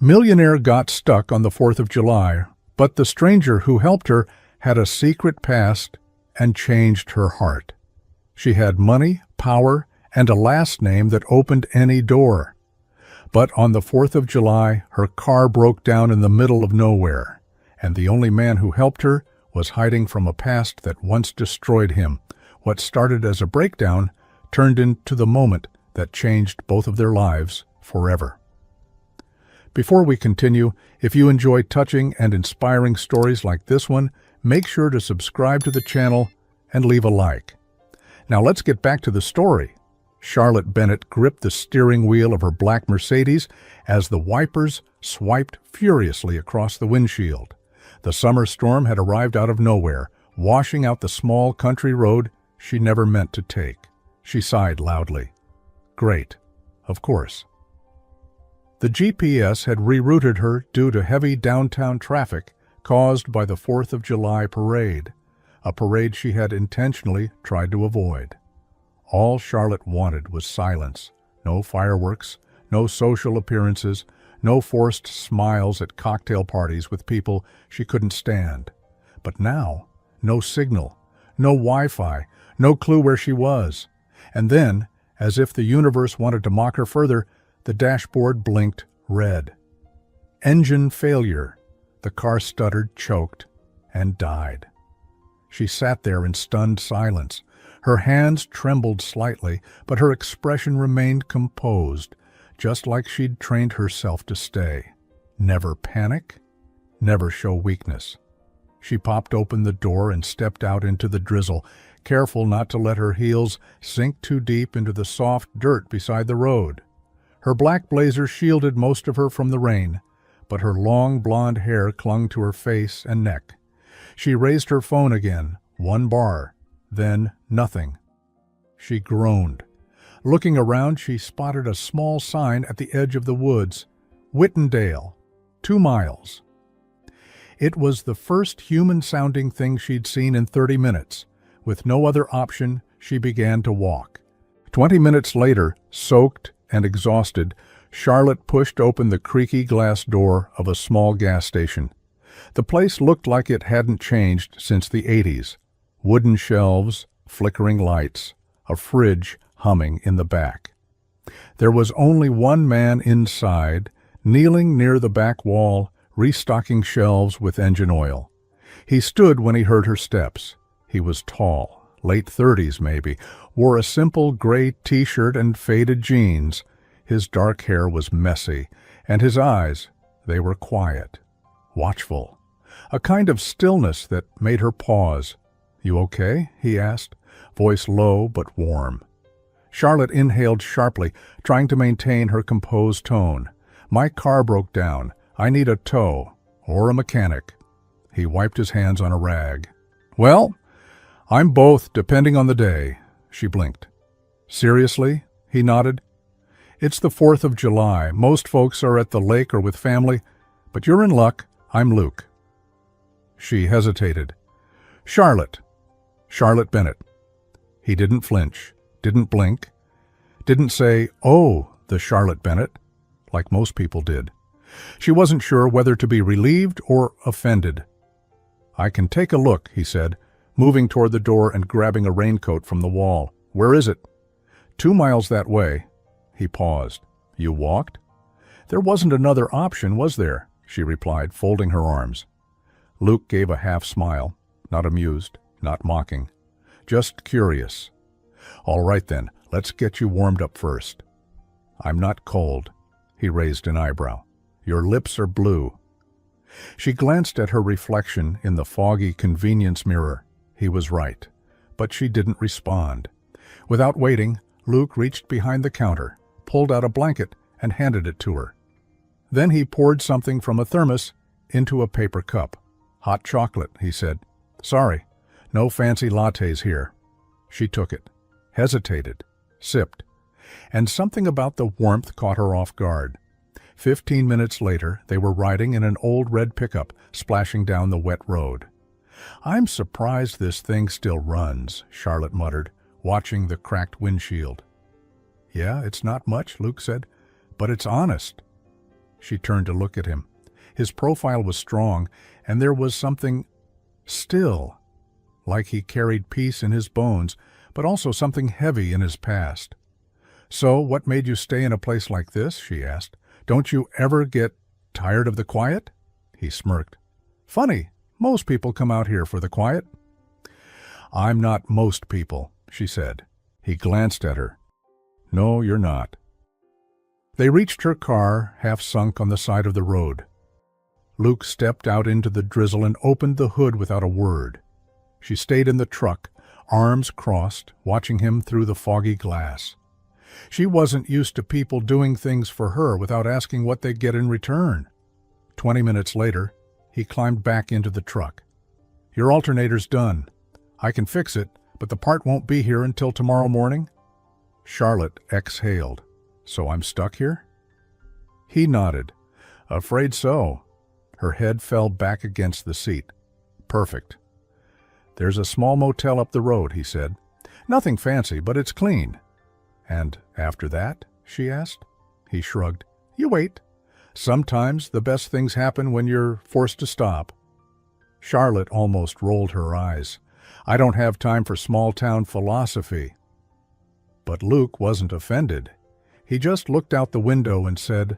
Millionaire got stuck on the 4th of July, but the stranger who helped her had a secret past and changed her heart. She had money, power, and a last name that opened any door. But on the 4th of July, her car broke down in the middle of nowhere, and the only man who helped her was hiding from a past that once destroyed him. What started as a breakdown turned into the moment that changed both of their lives forever. Before we continue, if you enjoy touching and inspiring stories like this one, make sure to subscribe to the channel and leave a like. Now let's get back to the story. Charlotte Bennett gripped the steering wheel of her black Mercedes as the wipers swiped furiously across the windshield. The summer storm had arrived out of nowhere, washing out the small country road she never meant to take. She sighed loudly. Great, of course. The GPS had rerouted her due to heavy downtown traffic caused by the 4th of July parade, a parade she had intentionally tried to avoid. All Charlotte wanted was silence. No fireworks, no social appearances, no forced smiles at cocktail parties with people she couldn't stand. But now, no signal, no Wi-Fi, no clue where she was. And then, as if the universe wanted to mock her further, the dashboard blinked red. Engine failure. The car stuttered, choked, and died. She sat there in stunned silence. Her hands trembled slightly, but her expression remained composed, just like she'd trained herself to stay. Never panic, never show weakness. She popped open the door and stepped out into the drizzle, careful not to let her heels sink too deep into the soft dirt beside the road. Her black blazer shielded most of her from the rain, but her long blonde hair clung to her face and neck. She raised her phone again, 1 bar, then nothing. She groaned. Looking around, she spotted a small sign at the edge of the woods, Whittendale, 2 miles. It was the first human-sounding thing she'd seen in 30 minutes. With no other option, she began to walk. 20 minutes later, soaked and exhausted, Charlotte pushed open the creaky glass door of a small gas station. The place looked like it hadn't changed since the 80s. Wooden shelves, flickering lights, a fridge humming in the back. There was only one man inside, kneeling near the back wall, restocking shelves with engine oil. He stood when he heard her steps. He was tall, late 30s maybe, wore a simple gray t-shirt and faded jeans. His dark hair was messy, and his eyes, they were quiet, watchful, a kind of stillness that made her pause. "You okay?" he asked, voice low but warm. Charlotte inhaled sharply, trying to maintain her composed tone. "My car broke down. I need a tow, or a mechanic." He wiped his hands on a rag. "Well, I'm both, depending on the day." She blinked. "Seriously?" he nodded. "It's the 4th of July. Most folks are at the lake or with family, but you're in luck. I'm Luke." She hesitated. "Charlotte. Charlotte Bennett." He didn't flinch, didn't blink, didn't say, "Oh, the Charlotte Bennett," like most people did. She wasn't sure whether to be relieved or offended. "I can take a look," he said, moving toward the door and grabbing a raincoat from the wall. "Where is it?" 2 miles that way." He paused. "You walked?" "There wasn't another option, was there?" she replied, folding her arms. Luke gave a half smile, not amused, not mocking, just curious. "All right then, let's get you warmed up first." "I'm not cold." He raised an eyebrow. "Your lips are blue." She glanced at her reflection in the foggy convenience mirror. He was right, but she didn't respond. Without waiting, Luke reached behind the counter, pulled out a blanket, and handed it to her. Then he poured something from a thermos into a paper cup. "Hot chocolate," he said. "Sorry, no fancy lattes here." She took it, hesitated, sipped, and something about the warmth caught her off guard. 15 minutes later, they were riding in an old red pickup, splashing down the wet road. "I'm surprised this thing still runs," Charlotte muttered, watching the cracked windshield. "Yeah, it's not much," Luke said, "but it's honest." She turned to look at him. His profile was strong, and there was something still, like he carried peace in his bones, but also something heavy in his past. "So, what made you stay in a place like this?" she asked. "Don't you ever get tired of the quiet?" He smirked. "Funny, most people come out here for the quiet." "I'm not most people," she said. He glanced at her. "No, you're not." They reached her car, half sunk on the side of the road. Luke stepped out into the drizzle and opened the hood without a word. She stayed in the truck, arms crossed, watching him through the foggy glass. She wasn't used to people doing things for her without asking what they'd get in return. 20 minutes later, he climbed back into the truck. "Your alternator's done. I can fix it, but the part won't be here until tomorrow morning." Charlotte exhaled. "So I'm stuck here?" He nodded. "Afraid so." Her head fell back against the seat. "Perfect." "There's a small motel up the road," he said. "Nothing fancy, but it's clean." "And after that?" she asked. He shrugged. "You wait. Sometimes the best things happen when you're forced to stop." Charlotte almost rolled her eyes. "I don't have time for small-town philosophy." But Luke wasn't offended. He just looked out the window and said,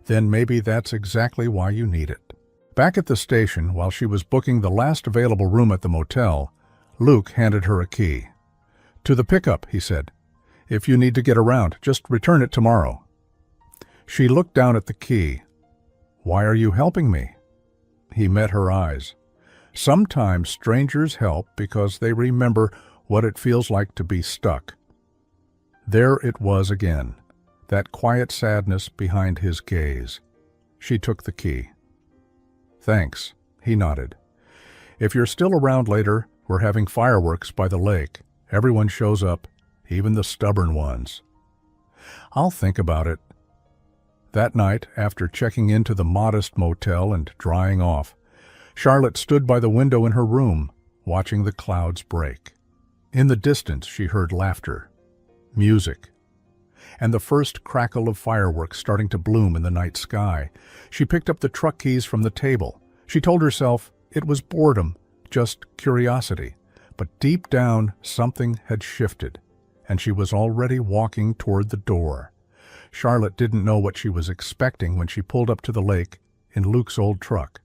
"Then maybe that's exactly why you need it." Back at the station, while she was booking the last available room at the motel, Luke handed her a key. "To the pickup," he said. "If you need to get around, just return it tomorrow." She looked down at the key. "Why are you helping me?" He met her eyes. Sometimes strangers help because they remember what it feels like to be stuck. There it was again, that quiet sadness behind his gaze. She took the key. "Thanks," he nodded. "If you're still around later, we're having fireworks by the lake. Everyone shows up, even the stubborn ones." "I'll think about it." That night, after checking into the modest motel and drying off, Charlotte stood by the window in her room, watching the clouds break. In the distance, she heard laughter, music, and the first crackle of fireworks starting to bloom in the night sky. She picked up the truck keys from the table. She told herself it was boredom, just curiosity. But deep down, something had shifted, and she was already walking toward the door. Charlotte didn't know what she was expecting when she pulled up to the lake in Luke's old truck.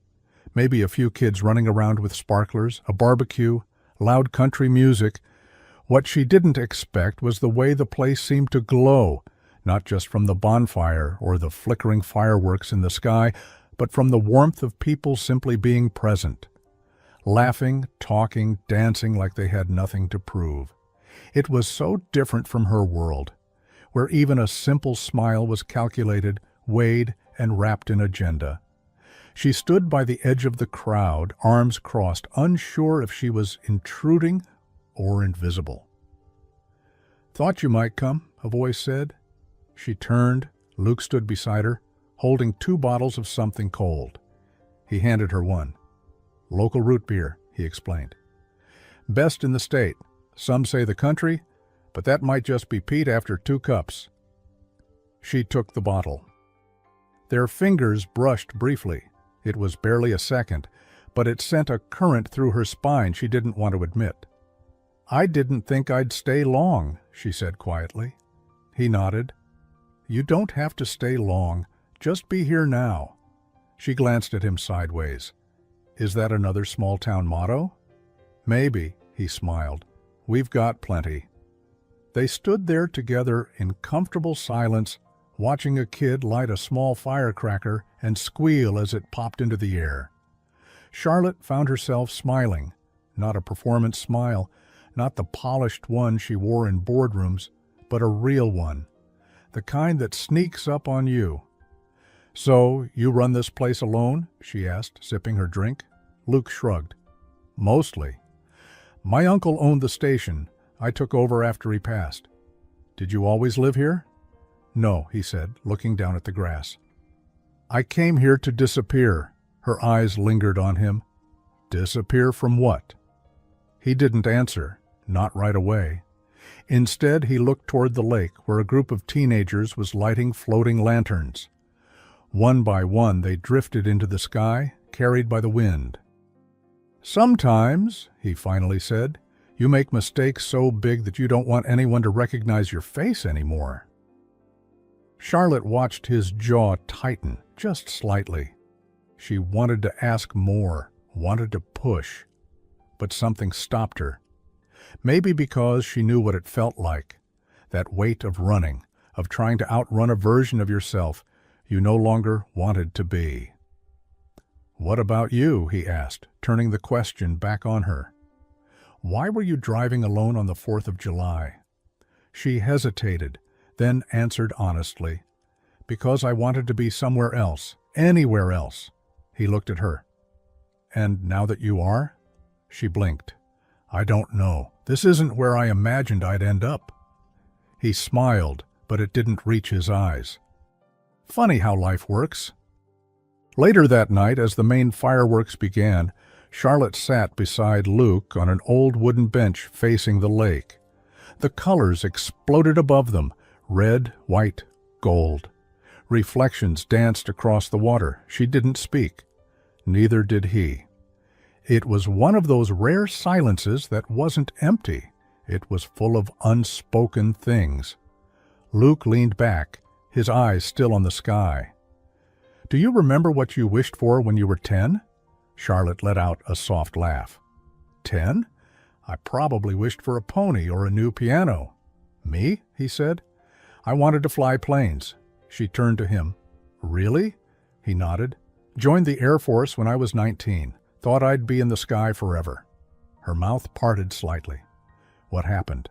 Maybe a few kids running around with sparklers, a barbecue, loud country music. What she didn't expect was the way the place seemed to glow, not just from the bonfire or the flickering fireworks in the sky, but from the warmth of people simply being present. Laughing, talking, dancing like they had nothing to prove. It was so different from her world, where even a simple smile was calculated, weighed, and wrapped in agenda. She stood by the edge of the crowd, arms crossed, unsure if she was intruding or invisible. "Thought you might come," a voice said. She turned. Luke stood beside her, holding 2 bottles of something cold. He handed her one. "Local root beer," he explained. "Best in the state. Some say the country, but that might just be Pete after 2 cups." She took the bottle. Their fingers brushed briefly. It was barely a second, but it sent a current through her spine she didn't want to admit. "I didn't think I'd stay long," she said quietly. He nodded. "You don't have to stay long. Just be here now." She glanced at him sideways. "Is that another small-town motto?" "Maybe," he smiled. "We've got plenty." They stood there together in comfortable silence, watching a kid light a small firecracker and squeal as it popped into the air. Charlotte found herself smiling, not a performance smile, not the polished one she wore in boardrooms, but a real one, the kind that sneaks up on you. "So, you run this place alone?" she asked, sipping her drink. Luke shrugged. "Mostly. My uncle owned the station. I took over after he passed." "Did you always live here?" "No," he said, looking down at the grass. "I came here to disappear." Her eyes lingered on him. "Disappear from what?" He didn't answer, not right away. Instead, he looked toward the lake, where a group of teenagers was lighting floating lanterns. One by one they drifted into the sky, carried by the wind. "Sometimes," he finally said, "you make mistakes so big that you don't want anyone to recognize your face anymore." Charlotte watched his jaw tighten, just slightly. She wanted to ask more, wanted to push, but something stopped her. Maybe because she knew what it felt like, that weight of running, of trying to outrun a version of yourself you no longer wanted to be. "What about you?" he asked, turning the question back on her. "Why were you driving alone on the 4th of July?" She hesitated, then answered honestly, "Because I wanted to be somewhere else, anywhere else." He looked at her. "And now that you are?" She blinked. "I don't know. This isn't where I imagined I'd end up." He smiled, but it didn't reach his eyes. Funny how life works. Later that night, as the main fireworks began, Charlotte sat beside Luke on an old wooden bench facing the lake. The colors exploded above them, red, white, gold. Reflections danced across the water. She didn't speak. Neither did he. It was one of those rare silences that wasn't empty. It was full of unspoken things. Luke leaned back, his eyes still on the sky. "Do you remember what you wished for when you were 10? Charlotte let out a soft laugh. "10? I probably wished for a pony or a new piano." "Me?" he said. "I wanted to fly planes." She turned to him. "Really?" He nodded. "Joined the Air Force when I was 19. Thought I'd be in the sky forever." Her mouth parted slightly. "What happened?"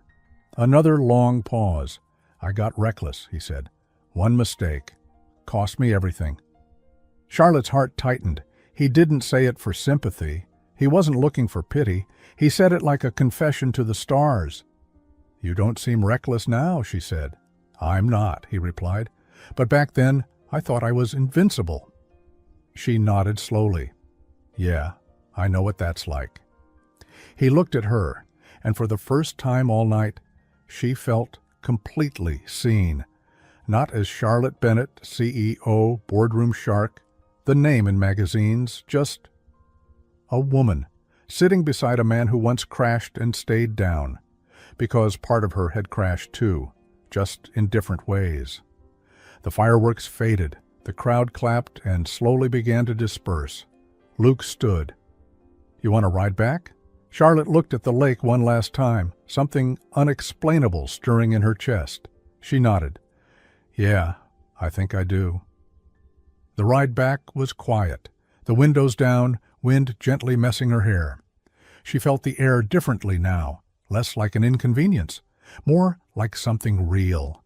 Another long pause. "I got reckless," he said. "One mistake. Cost me everything." Charlotte's heart tightened. He didn't say it for sympathy. He wasn't looking for pity. He said it like a confession to the stars. "You don't seem reckless now," she said. "I'm not," he replied. "But back then, I thought I was invincible." She nodded slowly. "Yeah, I know what that's like." He looked at her, and for the first time all night, she felt completely seen. Not as Charlotte Bennett, CEO, boardroom shark, the name in magazines, just a woman, sitting beside a man who once crashed and stayed down, because part of her had crashed too, just in different ways. The fireworks faded, the crowd clapped and slowly began to disperse. Luke stood. "You want to ride back?" Charlotte looked at the lake one last time, something unexplainable stirring in her chest. She nodded. "Yeah, I think I do." The ride back was quiet, the windows down, wind gently messing her hair. She felt the air differently now, less like an inconvenience, more like something real.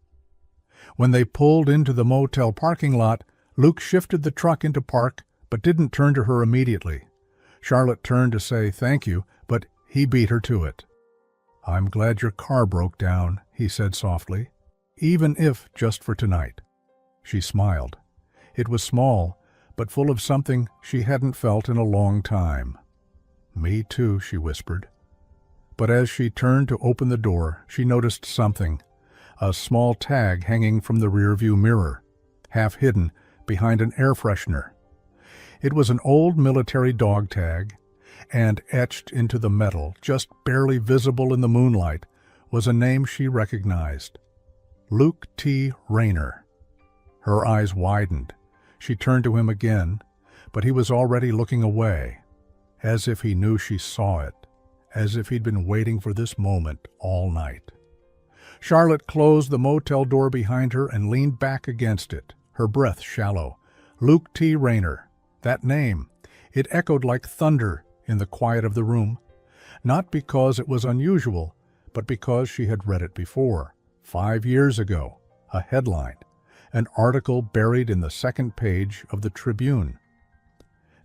When they pulled into the motel parking lot, Luke shifted the truck into park, but didn't turn to her immediately. Charlotte turned to say thank you, but he beat her to it. "I'm glad your car broke down," he said softly, "even if just for tonight." She smiled. It was small, but full of something she hadn't felt in a long time. "Me too," she whispered. But as she turned to open the door, she noticed something, a small tag hanging from the rearview mirror, half hidden behind an air freshener. It was an old military dog tag, and etched into the metal, just barely visible in the moonlight, was a name she recognized. Luke T. Rayner. Her eyes widened. She turned to him again, but he was already looking away, as if he knew she saw it, as if he'd been waiting for this moment all night. Charlotte closed the motel door behind her and leaned back against it, her breath shallow. Luke T. Rayner. That name. It echoed like thunder in the quiet of the room, not because it was unusual, but because she had read it before, 5 years ago, a headline, an article buried in the second page of the Tribune.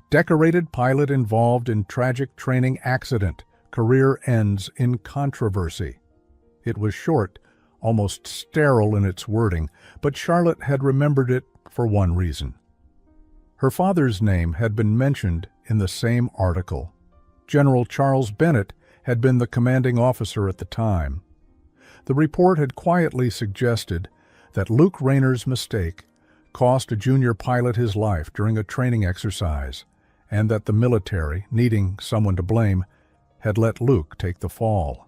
Decorated pilot involved in tragic training accident, career ends in controversy. It was short, almost sterile in its wording, but Charlotte had remembered it for one reason. Her father's name had been mentioned in the same article. General Charles Bennett had been the commanding officer at the time. The report had quietly suggested that Luke Rayner's mistake cost a junior pilot his life during a training exercise, and that the military, needing someone to blame, had let Luke take the fall.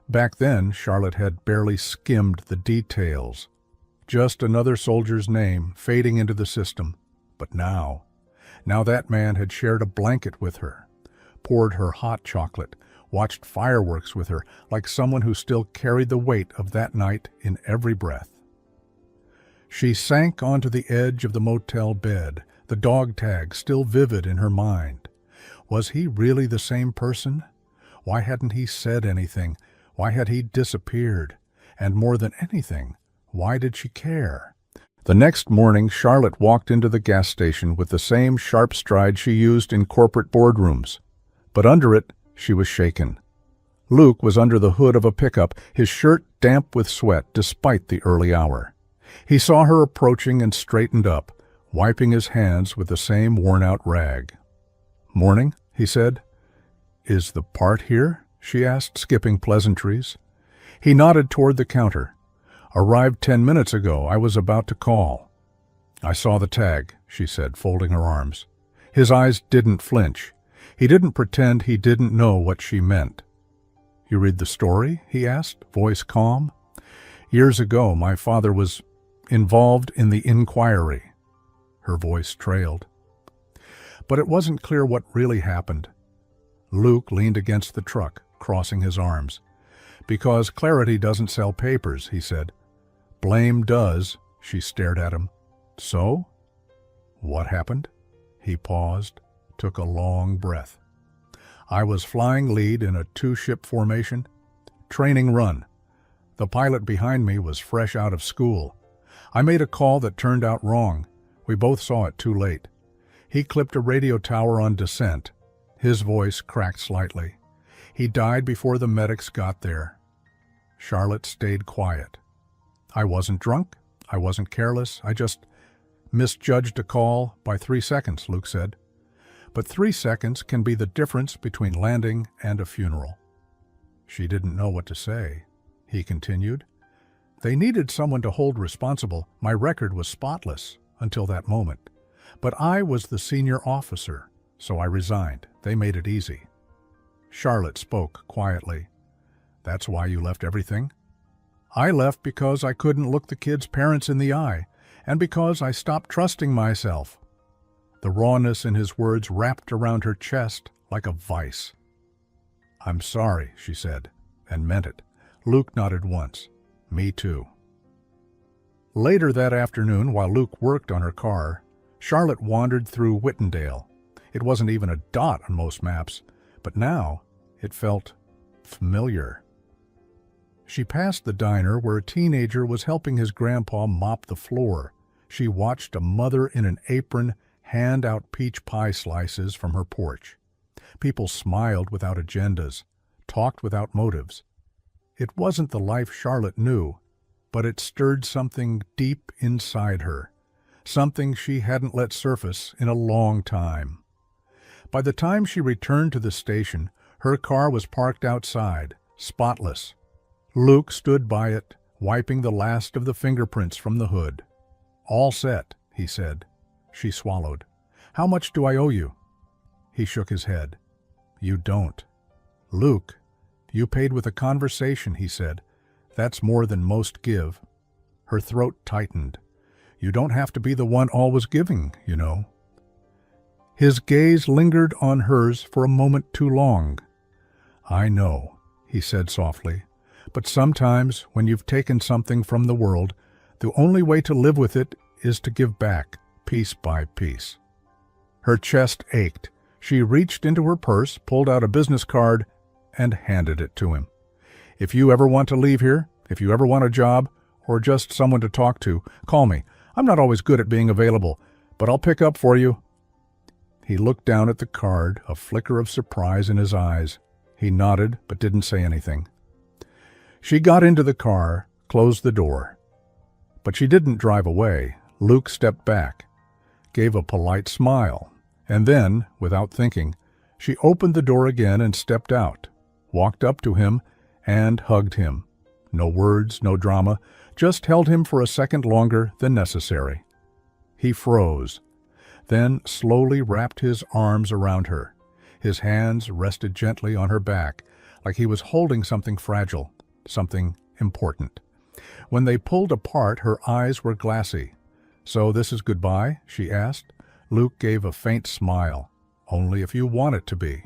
Back then, Charlotte had barely skimmed the details. Just another soldier's name fading into the system. But now that man had shared a blanket with her, poured her hot chocolate, watched fireworks with her, like someone who still carried the weight of that night in every breath. She sank onto the edge of the motel bed, the dog tag still vivid in her mind. Was he really the same person? Why hadn't he said anything? Why had he disappeared? And more than anything, why did she care? The next morning, Charlotte walked into the gas station with the same sharp stride she used in corporate boardrooms. But under it, she was shaken. Luke was under the hood of a pickup, his shirt damp with sweat despite the early hour. He saw her approaching and straightened up, wiping his hands with the same worn-out rag. "Morning," he said. "Is the part here?" she asked, skipping pleasantries. He nodded toward the counter. "Arrived 10 minutes ago. I was about to call." "I saw the tag," she said, folding her arms. His eyes didn't flinch. He didn't pretend he didn't know what she meant. "You read the story?" he asked, voice calm. "Years ago, my father was involved in the inquiry." Her voice trailed. But it wasn't clear what really happened. Luke leaned against the truck, crossing his arms. "Because Clarity doesn't sell papers," he said. "Blame does." She stared at him. "So? What happened?" He paused, took a long breath. "I was flying lead in a 2-ship formation. Training run. The pilot behind me was fresh out of school. I made a call that turned out wrong. We both saw it too late. He clipped a radio tower on descent." His voice cracked slightly. "He died before the medics got there." Charlotte stayed quiet. "I wasn't drunk. I wasn't careless. I just misjudged a call by 3 seconds, Luke said. But 3 seconds can be the difference between landing and a funeral." She didn't know what to say. He continued. "They needed someone to hold responsible. My record was spotless until that moment. But I was the senior officer, so I resigned. They made it easy." Charlotte spoke quietly. "That's why you left everything?" "I left because I couldn't look the kids' parents in the eye, and because I stopped trusting myself." The rawness in his words wrapped around her chest like a vice. "I'm sorry," she said, and meant it. Luke nodded once. "Me too." Later that afternoon, while Luke worked on her car, Charlotte wandered through Whitendale. It wasn't even a dot on most maps, but now it felt familiar. She passed the diner where a teenager was helping his grandpa mop the floor. She watched a mother in an apron hand out peach pie slices from her porch. People smiled without agendas, talked without motives. It wasn't the life Charlotte knew, but it stirred something deep inside her, something she hadn't let surface in a long time. By the time she returned to the station, her car was parked outside, spotless. Luke stood by it, wiping the last of the fingerprints from the hood. "All set," he said. She swallowed. "How much do I owe you?" He shook his head. "You don't." "Luke, you paid with a conversation," he said. "That's more than most give." Her throat tightened. "You don't have to be the one always giving, you know." His gaze lingered on hers for a moment too long. "I know," he said softly, "but sometimes when you've taken something from the world, the only way to live with it is to give back, piece by piece." Her chest ached. She reached into her purse, pulled out a business card, and handed it to him. "If you ever want to leave here, if you ever want a job, or just someone to talk to, call me. I'm not always good at being available, but I'll pick up for you." He looked down at the card, a flicker of surprise in his eyes. He nodded, but didn't say anything. She got into the car, closed the door. But she didn't drive away. Luke stepped back, gave a polite smile, and then, without thinking, she opened the door again and stepped out, walked up to him, and hugged him. No words, no drama, just held him for a second longer than necessary. He froze, then slowly wrapped his arms around her. His hands rested gently on her back, like he was holding something fragile, something important. When they pulled apart, her eyes were glassy. "So this is goodbye?" she asked. Luke gave a faint smile. "Only if you want it to be."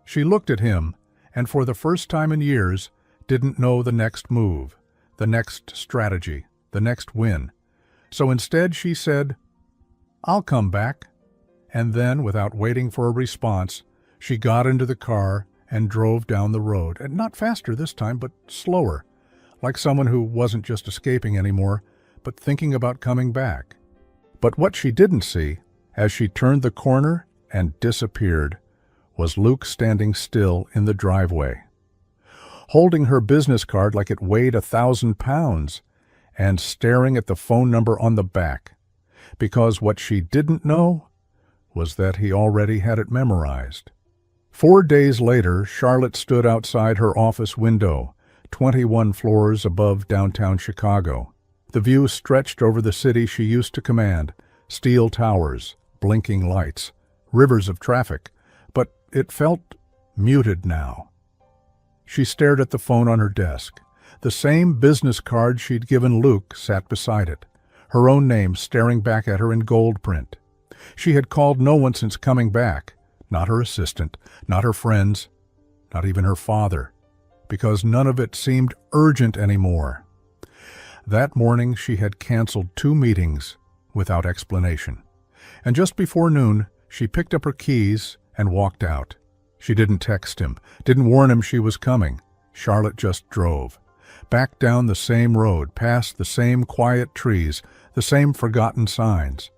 She looked at him, and for the first time in years, didn't know the next move, the next strategy, the next win. So instead she said, "I'll come back." And then, without waiting for a response, she got into the car and drove down the road, and not faster this time, but slower, like someone who wasn't just escaping anymore, but thinking about coming back. But what she didn't see, as she turned the corner and disappeared, was Luke standing still in the driveway, holding her business card like it weighed 1,000 pounds, and staring at the phone number on the back, because what she didn't know was that he already had it memorized. 4 days later, Charlotte stood outside her office window, 21 floors above downtown Chicago. The view stretched over the city she used to command, steel towers, blinking lights, rivers of traffic, but it felt muted now. She stared at the phone on her desk. The same business card she'd given Luke sat beside it, her own name staring back at her in gold print. She had called no one since coming back, not her assistant, not her friends, not even her father, because none of it seemed urgent anymore. That morning she had canceled 2 meetings without explanation, and just before noon she picked up her keys and walked out. She didn't text him, didn't warn him she was coming. Charlotte just drove, back down the same road, past the same quiet trees, the same forgotten signs.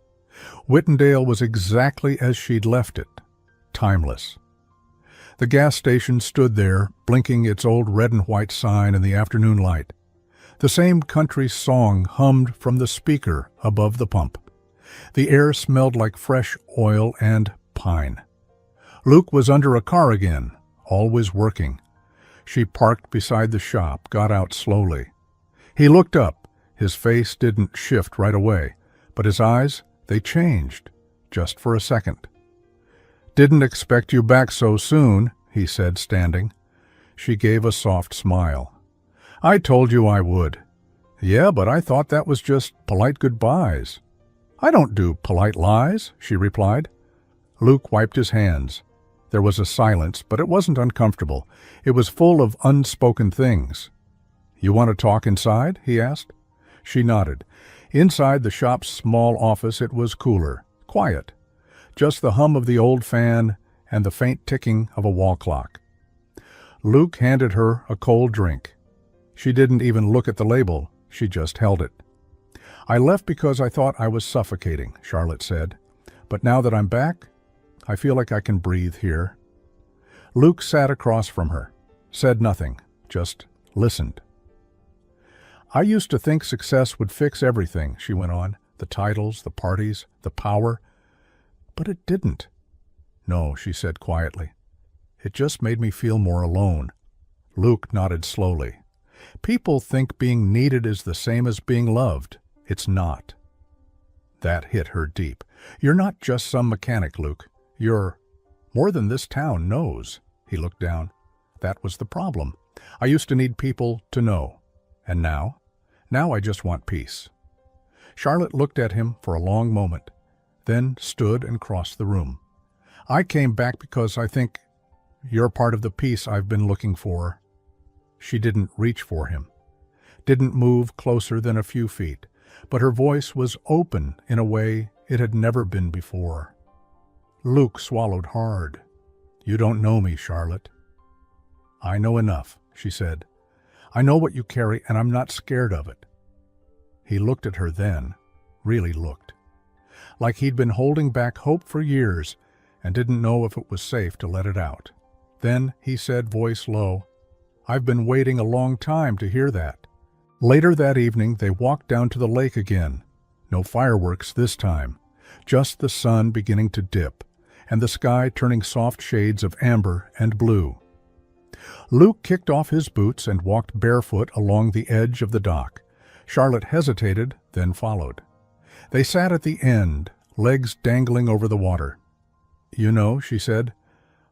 Whitendale was exactly as she'd left it, timeless. The gas station stood there, blinking its old red and white sign in the afternoon light. The same country song hummed from the speaker above the pump. The air smelled like fresh oil and pine. Luke was under a car again, always working. She parked beside the shop, got out slowly. He looked up. His face didn't shift right away, but his eyes, they changed, just for a second. "Didn't expect you back so soon," he said, standing. She gave a soft smile. "I told you I would." "Yeah, but I thought that was just polite goodbyes." "I don't do polite lies," she replied. Luke wiped his hands. There was a silence, but it wasn't uncomfortable. It was full of unspoken things. "You want to talk inside?" he asked. She nodded. Inside the shop's small office it was cooler, quiet. Just the hum of the old fan and the faint ticking of a wall clock. Luke handed her a cold drink. She didn't even look at the label, she just held it. "I left because I thought I was suffocating," Charlotte said. "But now that I'm back, I feel like I can breathe here." Luke sat across from her, said nothing, just listened. "I used to think success would fix everything," she went on, "the titles, the parties, the power. But it didn't." "No," she said quietly. "It just made me feel more alone." Luke nodded slowly. "People think being needed is the same as being loved. It's not." That hit her deep. "You're not just some mechanic, Luke. You're more than this town knows." He looked down. "That was the problem. I used to need people to know. And now? Now I just want peace." Charlotte looked at him for a long moment, then stood and crossed the room. "I came back because I think you're part of the peace I've been looking for." She didn't reach for him, didn't move closer than a few feet, but her voice was open in a way it had never been before. Luke swallowed hard. "You don't know me, Charlotte." "I know enough," she said. "I know what you carry, and I'm not scared of it." He looked at her then, really looked, like he'd been holding back hope for years and didn't know if it was safe to let it out. Then he said, voice low, "I've been waiting a long time to hear that." Later that evening, they walked down to the lake again. No fireworks this time, just the sun beginning to dip, and the sky turning soft shades of amber and blue. Luke kicked off his boots and walked barefoot along the edge of the dock. Charlotte hesitated, then followed. They sat at the end, legs dangling over the water. "You know," she said,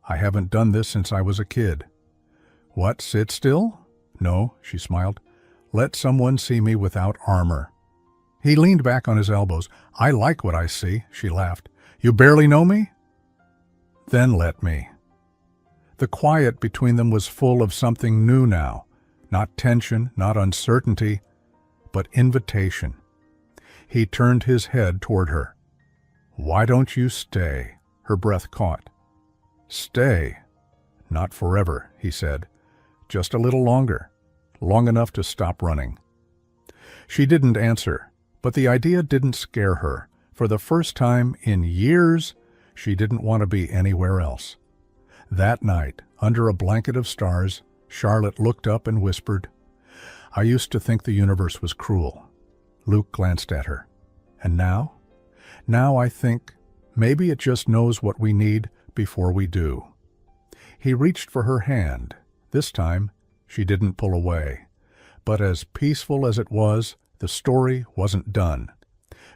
"I haven't done this since I was a kid." "What, sit still?" "No," she smiled. "Let someone see me without armor." He leaned back on his elbows. "I like what I see," she laughed. "You barely know me?" "Then let me." The quiet between them was full of something new now. Not tension, not uncertainty, but invitation. He turned his head toward her. "Why don't you stay?" Her breath caught. "Stay? Not forever," he said. "Just a little longer. Long enough to stop running." She didn't answer, but the idea didn't scare her. For the first time in years, she didn't want to be anywhere else. That night, under a blanket of stars, Charlotte looked up and whispered, "I used to think the universe was cruel." Luke glanced at her. "And now? Now I think maybe it just knows what we need before we do." He reached for her hand. This time, she didn't pull away. But as peaceful as it was, the story wasn't done.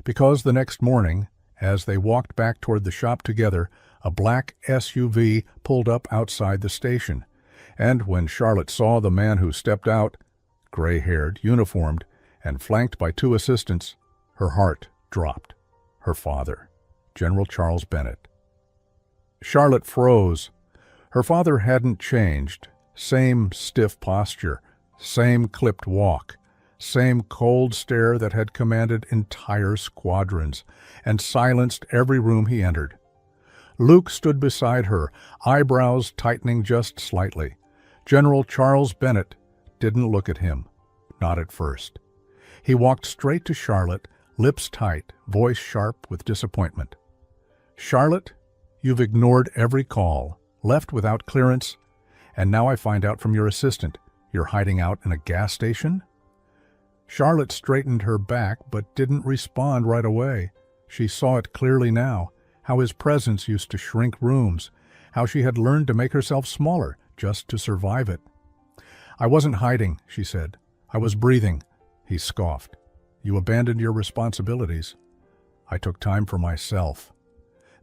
Because the next morning, as they walked back toward the shop together, a black SUV pulled up outside the station. And when Charlotte saw the man who stepped out, gray-haired, uniformed, and flanked by two assistants, her heart dropped. Her father, General Charles Bennett. Charlotte froze. Her father hadn't changed. Same stiff posture, same clipped walk, same cold stare that had commanded entire squadrons and silenced every room he entered. Luke stood beside her, eyebrows tightening just slightly. General Charles Bennett didn't look at him, not at first. He walked straight to Charlotte, lips tight, voice sharp with disappointment. "Charlotte, you've ignored every call, left without clearance, and now I find out from your assistant you're hiding out in a gas station?" Charlotte straightened her back but didn't respond right away. She saw it clearly now, how his presence used to shrink rooms, how she had learned to make herself smaller just to survive it. "I wasn't hiding," she said. "I was breathing." He scoffed. "You abandoned your responsibilities." "I took time for myself."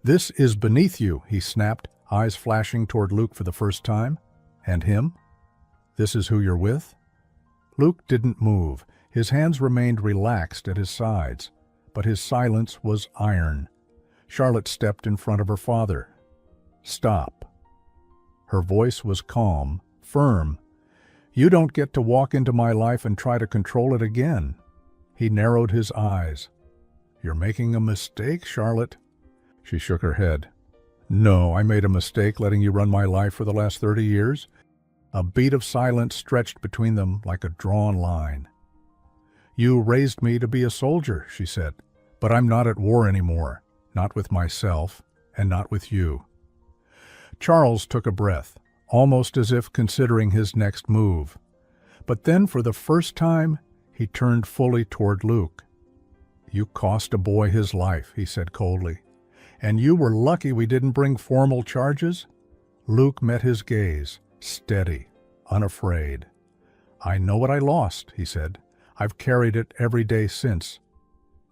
"This is beneath you," he snapped, eyes flashing toward Luke for the first time. "And him? This is who you're with?" Luke didn't move. His hands remained relaxed at his sides, but his silence was iron. Charlotte stepped in front of her father. "Stop." Her voice was calm, firm. "You don't get to walk into my life and try to control it again." He narrowed his eyes. "You're making a mistake, Charlotte." She shook her head. "No, I made a mistake letting you run my life for the last 30 years. A beat of silence stretched between them like a drawn line. "You raised me to be a soldier," she said, "but I'm not at war anymore. Not with myself, and not with you." Charles took a breath, almost as if considering his next move. But then, for the first time, he turned fully toward Luke. "You cost a boy his life," he said coldly. "And you were lucky we didn't bring formal charges?" Luke met his gaze, steady, unafraid. "I know what I lost," he said. "I've carried it every day since.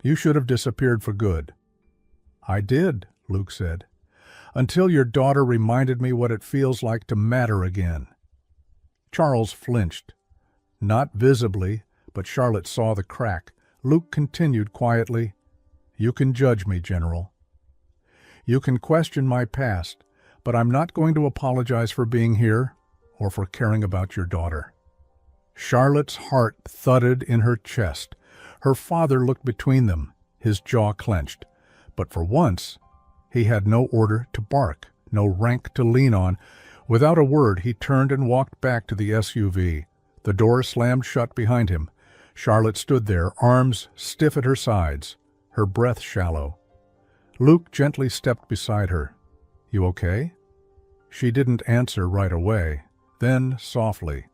You should have disappeared for good." "I did," Luke said, "until your daughter reminded me what it feels like to matter again." Charles flinched. Not visibly, but Charlotte saw the crack. Luke continued quietly, "You can judge me, General. You can question my past, but I'm not going to apologize for being here or for caring about your daughter." Charlotte's heart thudded in her chest. Her father looked between them, his jaw clenched. But for once, he had no order to bark, no rank to lean on. Without a word, he turned and walked back to the SUV. The door slammed shut behind him. Charlotte stood there, arms stiff at her sides, her breath shallow. Luke gently stepped beside her. "You okay?" She didn't answer right away. Then, softly,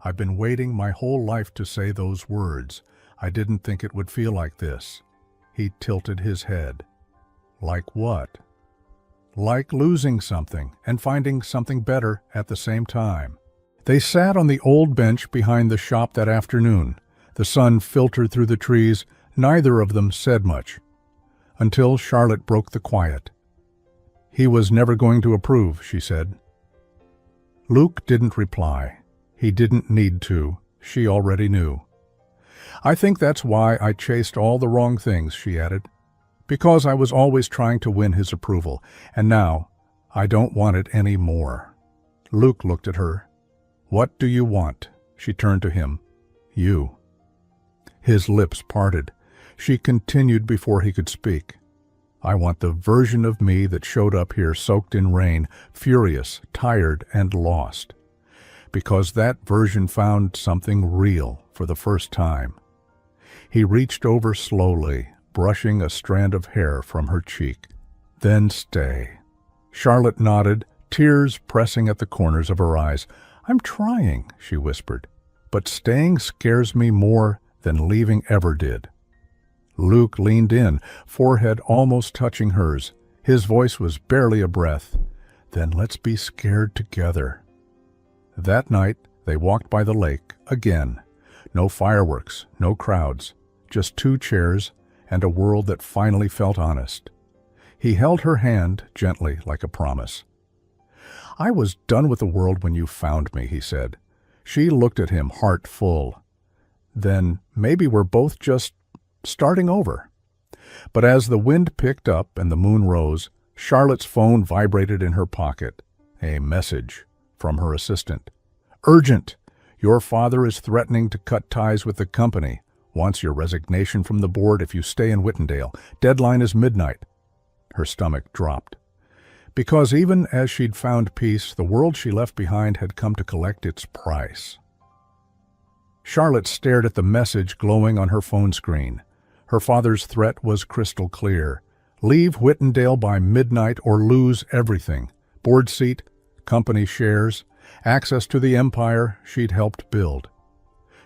"I've been waiting my whole life to say those words. I didn't think it would feel like this." He tilted his head. "Like what?" "Like losing something and finding something better at the same time." They sat on the old bench behind the shop that afternoon. The sun filtered through the trees, Neither of them said much, until Charlotte broke the quiet. "He was never going to approve," she said. Luke didn't reply. He didn't need to. She already knew. "I think that's why I chased all the wrong things," she added. "Because I was always trying to win his approval, and now I don't want it any more." Luke looked at her. "What do you want?" She turned to him. "You." His lips parted. She continued before he could speak. "I want the version of me that showed up here soaked in rain, furious, tired, and lost. Because that version found something real for the first time." He reached over slowly, brushing a strand of hair from her cheek. "Then stay." Charlotte nodded, tears pressing at the corners of her eyes. "I'm trying," she whispered, "but staying scares me more than leaving ever did." Luke leaned in, forehead almost touching hers. His voice was barely a breath. "Then let's be scared together." That night, they walked by the lake again. No fireworks, no crowds, just 2 chairs and a world that finally felt honest. He held her hand gently, like a promise. "I was done with the world when you found me," he said. She looked at him, heart full. "Then maybe we're both just starting over." But as the wind picked up and the moon rose, Charlotte's phone vibrated in her pocket. A message from her assistant. "Urgent! Your father is threatening to cut ties with the company. Wants your resignation from the board if you stay in Whitendale. Deadline is midnight." Her stomach dropped. Because even as she'd found peace, the world she left behind had come to collect its price. Charlotte stared at the message glowing on her phone screen. Her father's threat was crystal clear. Leave Whitendale by midnight or lose everything. Board seat, company shares, access to the empire she'd helped build.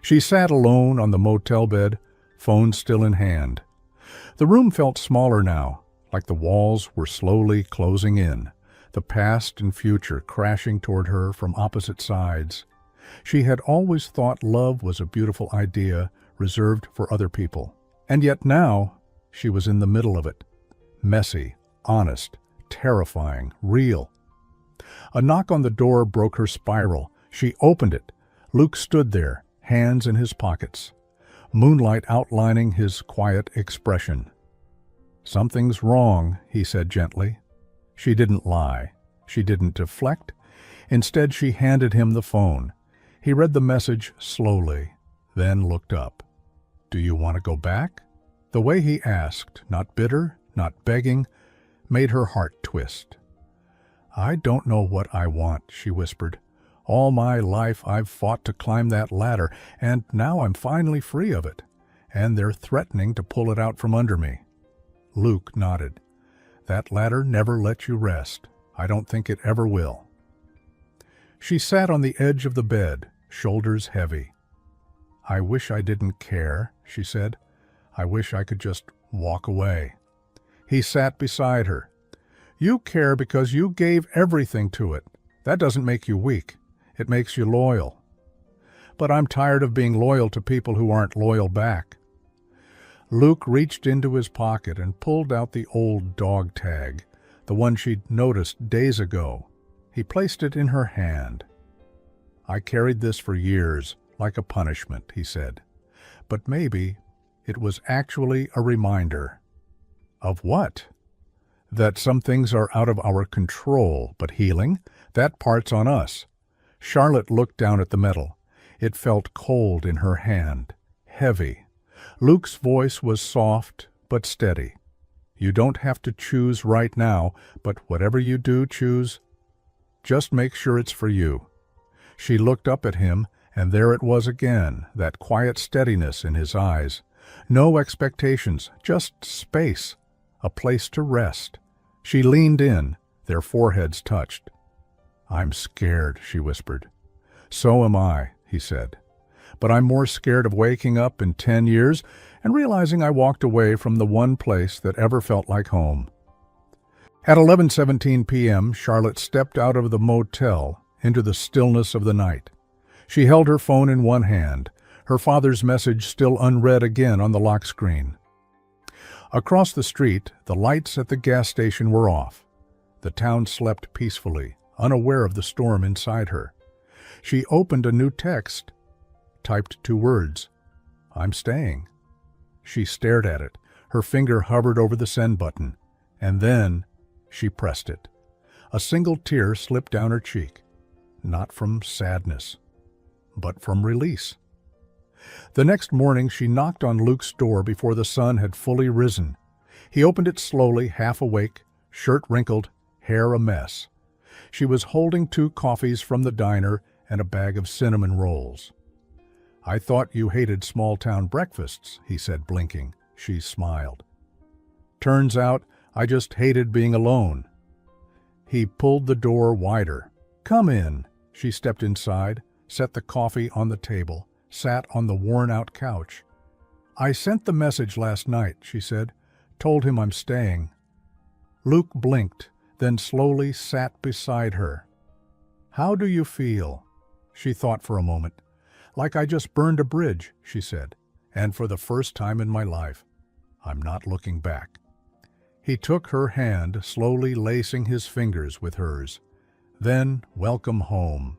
She sat alone on the motel bed, phone still in hand. The room felt smaller now, like the walls were slowly closing in, the past and future crashing toward her from opposite sides. She had always thought love was a beautiful idea reserved for other people. And yet now, she was in the middle of it. Messy, honest, terrifying, real. A knock on the door broke her spiral. She opened it. Luke stood there, hands in his pockets, moonlight outlining his quiet expression. "Something's wrong," he said gently. She didn't lie. She didn't deflect. Instead, she handed him the phone. He read the message slowly, then looked up. "Do you want to go back?" The way he asked, not bitter, not begging, made her heart twist. "I don't know what I want," she whispered. "All my life I've fought to climb that ladder, and now I'm finally free of it, and they're threatening to pull it out from under me." Luke nodded. "That ladder never let you rest. I don't think it ever will." She sat on the edge of the bed, shoulders heavy. "I wish I didn't care," she said. "I wish I could just walk away." He sat beside her. "You care because you gave everything to it. That doesn't make you weak. It makes you loyal." "But I'm tired of being loyal to people who aren't loyal back." Luke reached into his pocket and pulled out the old dog tag, the one she'd noticed days ago. He placed it in her hand. "I carried this for years, like a punishment," he said. "But maybe it was actually a reminder." "Of what?" "That some things are out of our control, but healing, that part's on us." Charlotte looked down at the metal. It felt cold in her hand, heavy. Luke's voice was soft but steady. "You don't have to choose right now, but whatever you do choose, just make sure it's for you." She looked up at him, and there it was again, that quiet steadiness in his eyes. No expectations, just space, a place to rest. She leaned in, their foreheads touched. "I'm scared," she whispered. "So am I," he said. "But I'm more scared of waking up in 10 years and realizing I walked away from the one place that ever felt like home." At 11:17 p.m., Charlotte stepped out of the motel into the stillness of the night. She held her phone in one hand, her father's message still unread again on the lock screen. Across the street, the lights at the gas station were off. The town slept peacefully, unaware of the storm inside her. She opened a new text, typed 2 words, "I'm staying." She stared at it. Her finger hovered over the send button, and then she pressed it. A single tear slipped down her cheek, not from sadness, but from release. The next morning she knocked on Luke's door before the sun had fully risen. He opened it slowly, half awake, shirt wrinkled, hair a mess. She was holding 2 coffees from the diner and a bag of cinnamon rolls. "I thought you hated small-town breakfasts," he said, blinking. She smiled. "Turns out I just hated being alone." He pulled the door wider. "Come in." She stepped inside, set the coffee on the table, sat on the worn-out couch. "I sent the message last night," she said. "Told him I'm staying." Luke blinked, then slowly sat beside her. "How do you feel?" She thought for a moment. "Like I just burned a bridge," she said, "and for the first time in my life, I'm not looking back." He took her hand, slowly lacing his fingers with hers. Then, welcome home.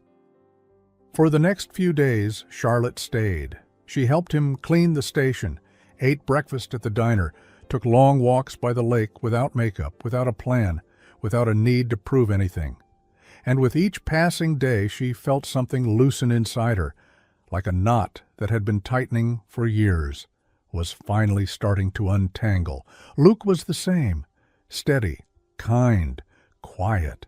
For the next few days, Charlotte stayed. She helped him clean the station, ate breakfast at the diner, took long walks by the lake without makeup, without a plan, without a need to prove anything. And with each passing day, she felt something loosen inside her, like a knot that had been tightening for years, was finally starting to untangle. Luke was the same, steady, kind, quiet,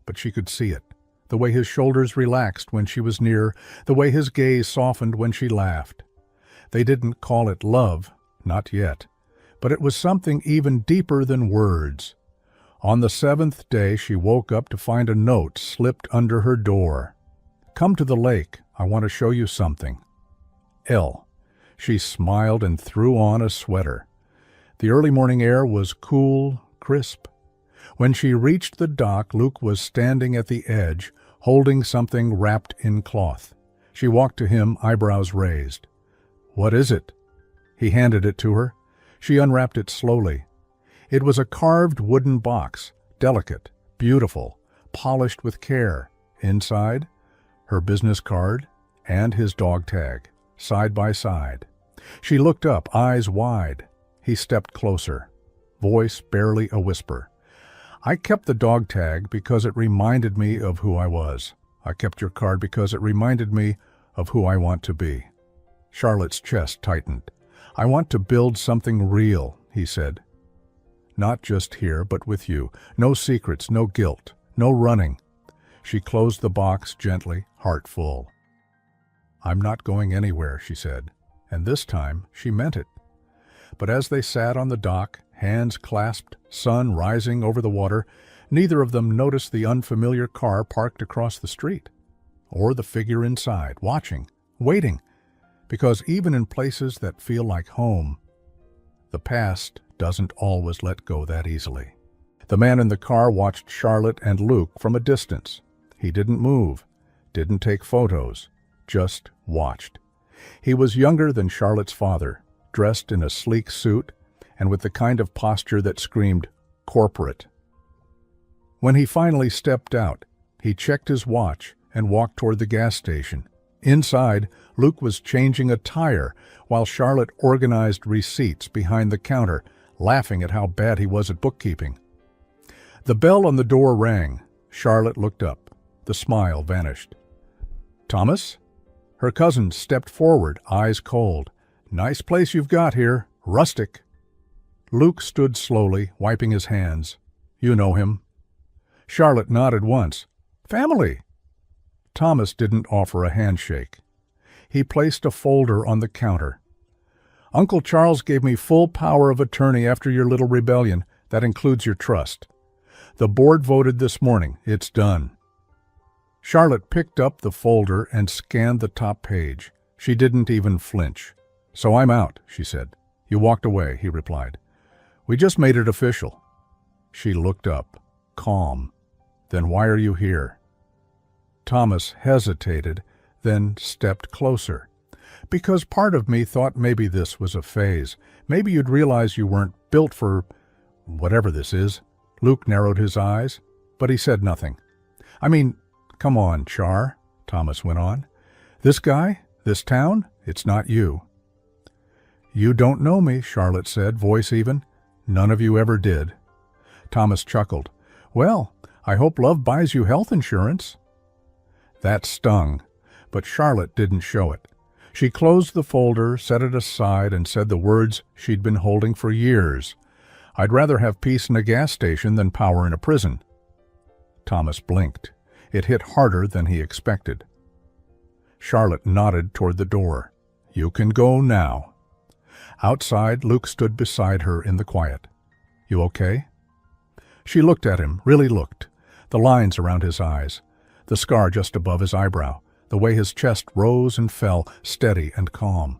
but she could see it. The way his shoulders relaxed when she was near, the way his gaze softened when she laughed. They didn't call it love, not yet, but it was something even deeper than words. On the 7th day, she woke up to find a note slipped under her door. "Come to the lake. I want to show you something. L." She smiled and threw on a sweater. The early morning air was cool, crisp. When she reached the dock, Luke was standing at the edge, holding something wrapped in cloth. She walked to him, eyebrows raised. "What is it?" He handed it to her. She unwrapped it slowly. It was a carved wooden box, delicate, beautiful, polished with care. Inside, her business card and his dog tag, side by side. She looked up, eyes wide. He stepped closer, voice barely a whisper. "I kept the dog tag because it reminded me of who I was. I kept your card because it reminded me of who I want to be." Charlotte's chest tightened. "I want to build something real," he said. "Not just here, but with you. No secrets, no guilt, no running." She closed the box gently, heart full. "I'm not going anywhere," she said, and this time she meant it. But as they sat on the dock, hands clasped, sun rising over the water, neither of them noticed the unfamiliar car parked across the street, or the figure inside, watching, waiting, because even in places that feel like home, the past doesn't always let go that easily. The man in the car watched Charlotte and Luke from a distance. He didn't move, didn't take photos, just watched. He was younger than Charlotte's father, dressed in a sleek suit and with the kind of posture that screamed corporate. When he finally stepped out, he checked his watch and walked toward the gas station. Inside, Luke was changing a tire while Charlotte organized receipts behind the counter, laughing at how bad he was at bookkeeping. The bell on the door rang. Charlotte looked up. The smile vanished. "Thomas?" Her cousin stepped forward, eyes cold. "Nice place you've got here. Rustic." Luke stood slowly, wiping his hands. "You know him." Charlotte nodded once. "Family." Thomas didn't offer a handshake. He placed a folder on the counter. "Uncle Charles gave me full power of attorney after your little rebellion. That includes your trust. The board voted this morning. It's done." Charlotte picked up the folder and scanned the top page. She didn't even flinch. "So I'm out," she said. "You walked away," he replied. "We just made it official." She looked up, calm. "Then why are you here?" Thomas hesitated, then stepped closer. Because part of me thought maybe this was a phase. Maybe you'd realize you weren't built for whatever this is. Luke narrowed his eyes, but he said nothing. I mean, come on, Char, Thomas went on. This guy, this town, it's not you. You don't know me, Charlotte said, voice even. None of you ever did. Thomas chuckled. Well, I hope love buys you health insurance. That stung, but Charlotte didn't show it. She closed the folder, set it aside, and said the words she'd been holding for years. I'd rather have peace in a gas station than power in a prison. Thomas blinked. It hit harder than he expected. Charlotte nodded toward the door. You can go now. Outside, Luke stood beside her in the quiet. You okay? She looked at him, really looked. The lines around his eyes, the scar just above his eyebrow, the way his chest rose and fell, steady and calm.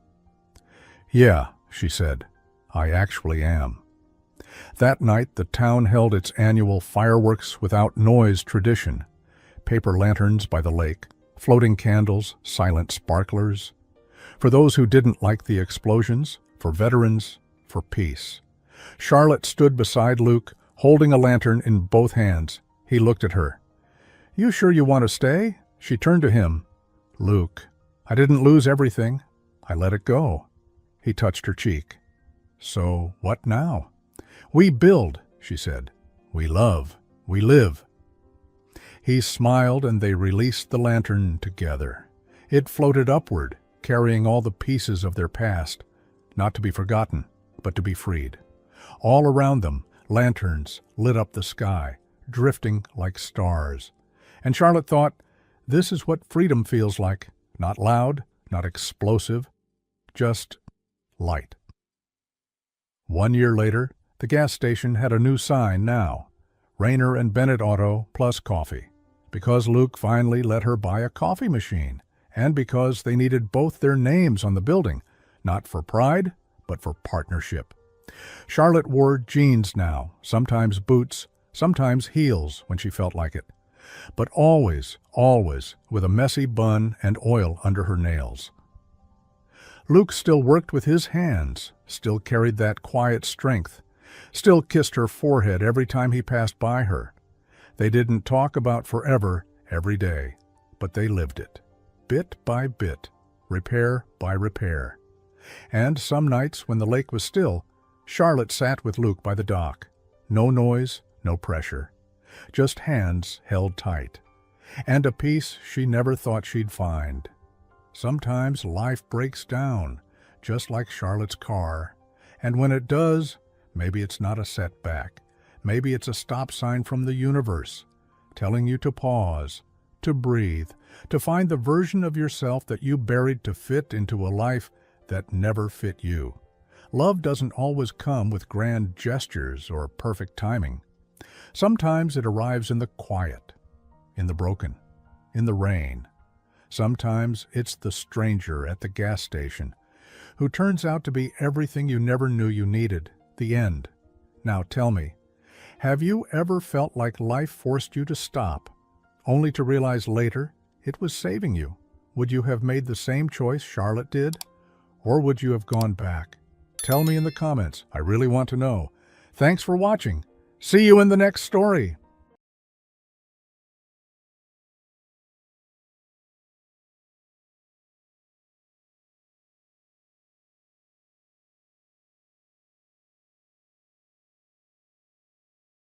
Yeah, she said, I actually am. That night, the town held its annual fireworks without noise tradition. Paper lanterns by the lake, floating candles, silent sparklers. For those who didn't like the explosions, for veterans, for peace. Charlotte stood beside Luke, holding a lantern in both hands. He looked at her. You sure you want to stay? She turned to him. Luke, I didn't lose everything. I let it go. He touched her cheek. So what now? We build, she said. We love. We live. He smiled and they released the lantern together. It floated upward, carrying all the pieces of their past, not to be forgotten, but to be freed. All around them, lanterns lit up the sky, drifting like stars. And Charlotte thought, this is what freedom feels like. Not loud, not explosive, just light. 1 year later, the gas station had a new sign now. Rayner and Bennett Auto plus coffee. Because Luke finally let her buy a coffee machine. And because they needed both their names on the building. Not for pride, but for partnership. Charlotte wore jeans now, sometimes boots, sometimes heels when she felt like it. But always, always with a messy bun and oil under her nails. Luke still worked with his hands, still carried that quiet strength, still kissed her forehead every time he passed by her. They didn't talk about forever every day, but they lived it, bit by bit, repair by repair. And some nights when the lake was still, Charlotte sat with Luke by the dock. No noise, no pressure. Just hands held tight. And a peace she never thought she'd find. Sometimes life breaks down, just like Charlotte's car. And when it does, maybe it's not a setback. Maybe it's a stop sign from the universe, telling you to pause, to breathe, to find the version of yourself that you buried to fit into a life that never fit you. Love doesn't always come with grand gestures or perfect timing. Sometimes it arrives in the quiet, in the broken, in the rain. Sometimes it's the stranger at the gas station who turns out to be everything you never knew you needed, the end. Now tell me, have you ever felt like life forced you to stop, only to realize later it was saving you? Would you have made the same choice Charlotte did? Or would you have gone back? Tell me in the comments. I really want to know. Thanks for watching. See you in the next story.